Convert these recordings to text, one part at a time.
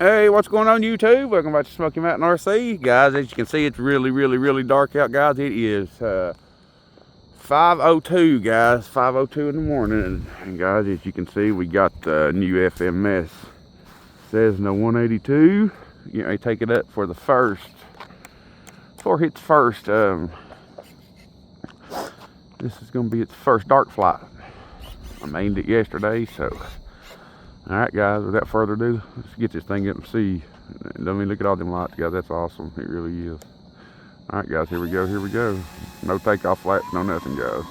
Hey, what's going on YouTube? Welcome back to Smoky Mountain RC. Guys, as you can see, it's really dark out, guys. It is 5:02, guys. 5:02 in the morning. And guys, as you can see, we got the new FMS Cessna 182. You know, take it up for the first, before it hits first, this is going to be its first dark flight. I mained it yesterday, so. Alright guys, without further ado, let's get this thing up and see. I mean, look at all them lights, guys. That's awesome. It really is. Alright guys, here we go, here we go. No takeoff flaps, no nothing, guys.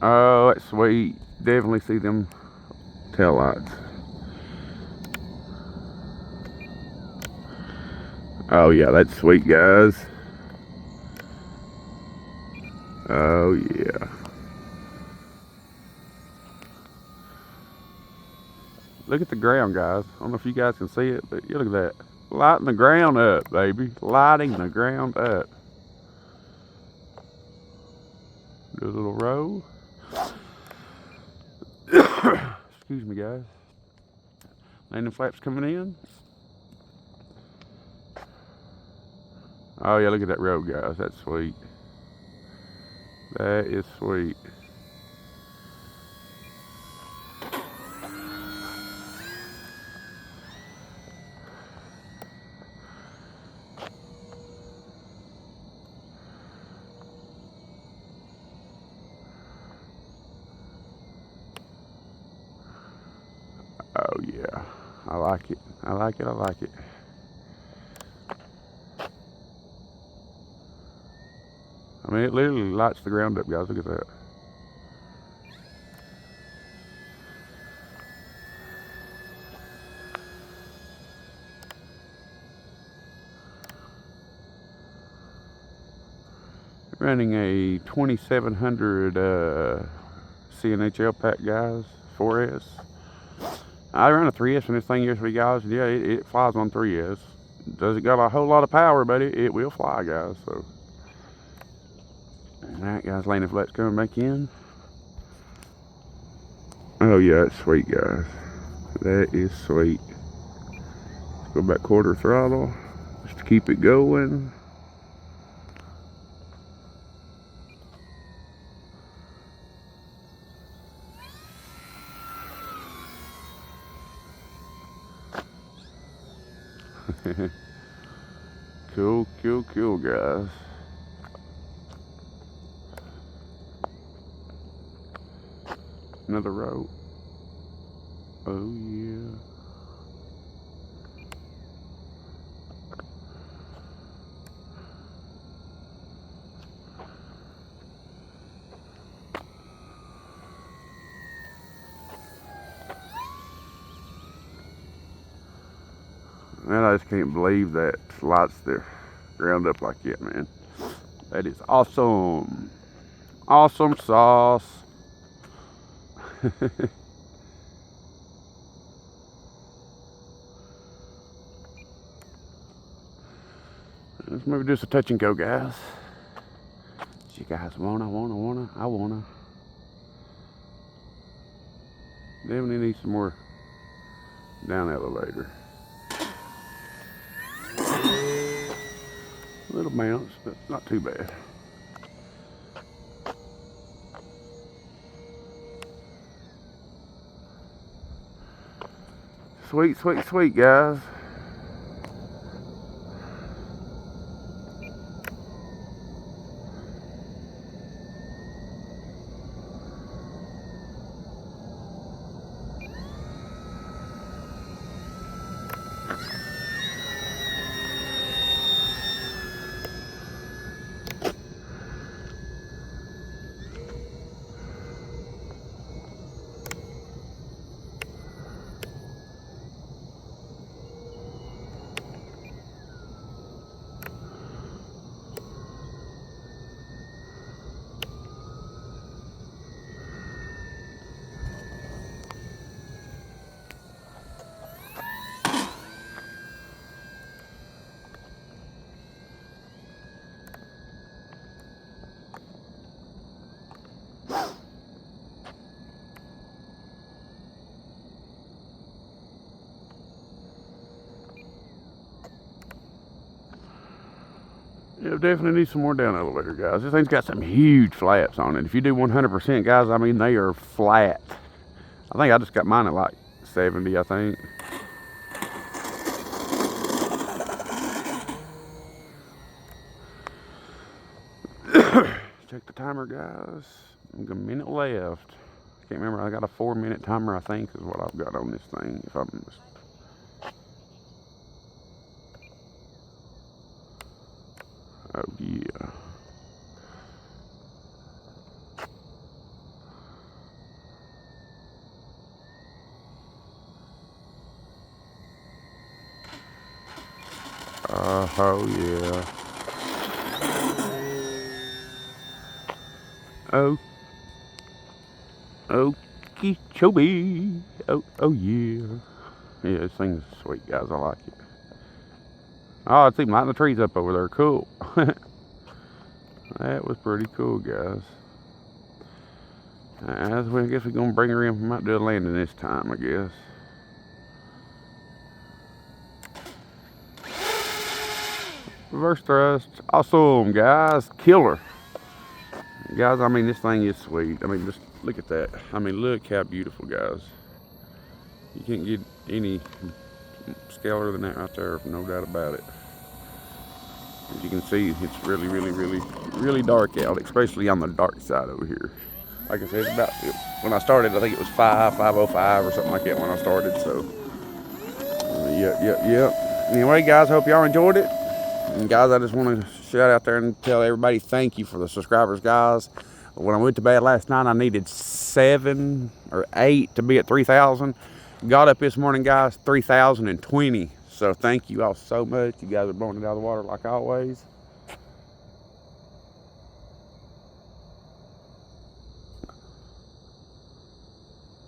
Oh, that's sweet. Definitely see them tail lights. Oh yeah, that's sweet, guys. Oh yeah. Look at the ground, guys. I don't know if you guys can see it, but you look at that. Lighting the ground up, baby. Lighting the ground up. Do a little roll. Excuse me, guys. Landing flaps coming in. Oh yeah, look at that road, guys. That's sweet. That is sweet. Oh yeah, I like it. I like it. I like it. I mean, it literally lights the ground up, guys. Look at that. Running a 2700 CNHL pack, guys. 4S. I ran a 3S in this thing yesterday, guys. Yeah, it flies on 3S. Does it got a whole lot of power, but it will fly, guys. So, alright, guys. Landing flaps coming back in. Oh yeah, that's sweet, guys. That is sweet. Let's go back quarter throttle just to keep it going. Cool, cool, cool, guys. Another row. Oh yeah. Man, I just can't believe that lights the ground up like that, man. That is awesome. Awesome sauce. Let's maybe do some touch and go, guys. You guys wanna. I wanna. Definitely need some more down elevator. A little bounce, but not too bad. Sweet, sweet, sweet, guys. Yeah, definitely need some more down elevator, guys. This thing's got some huge flaps on it. If you do 100%, guys, I mean, they are flat. I think I just got mine at like 70, I think. Check the timer, guys. A minute left. Can't remember. I got a 4-minute timer, I think, is what I've got on this thing. If I'm just... Oh yeah. Oh yeah. Oh. Okie choby. Oh yeah. Yeah, this thing's sweet, guys. I like it. Oh, it's even lighting the trees up over there. Cool. That was pretty cool, guys. Well, I guess we're gonna bring her in. We might do a landing this time, I guess. Reverse thrust. Awesome, guys. Killer. Guys, I mean, this thing is sweet. I mean, just look at that. I mean, look how beautiful, guys. You can't get any scaler than that right there, no doubt about it. As you can see, it's really dark out, especially on the dark side over here. Like I said, it's about, when I started, I think it was 5:05 or something like that when I started, so. Yep. Anyway, guys, hope y'all enjoyed it. And guys, I just want to shout out there and tell everybody thank you for the subscribers, guys. When I went to bed last night, I needed 7 or 8 to be at 3,000. Got up this morning, guys, 3,020. So thank you all so much. You guys are blowing it out of the water like always.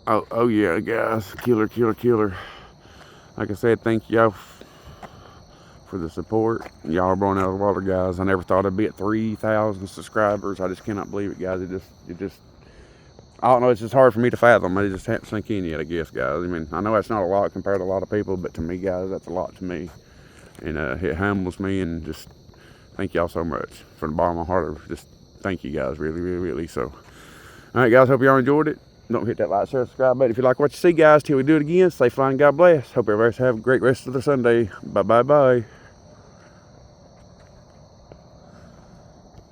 Oh yeah, guys, killer. Like I said, thank y'all for the support. Y'all are blowing out of the water, guys. I never thought I'd be at 3,000 subscribers. I just cannot believe it, guys. It just, I don't know, it's just hard for me to fathom. It just hasn't sunk in yet, I guess, guys. I mean, I know that's not a lot compared to a lot of people, but to me, guys, that's a lot to me. And it humbles me, and just thank y'all so much. From the bottom of my heart, just thank you guys, really. So, all right, guys, hope y'all enjoyed it. Don't hit that like, share, subscribe button if you like what you see, guys. Till we do it again, stay fine, God bless. Hope everybody have a great rest of the Sunday. Bye.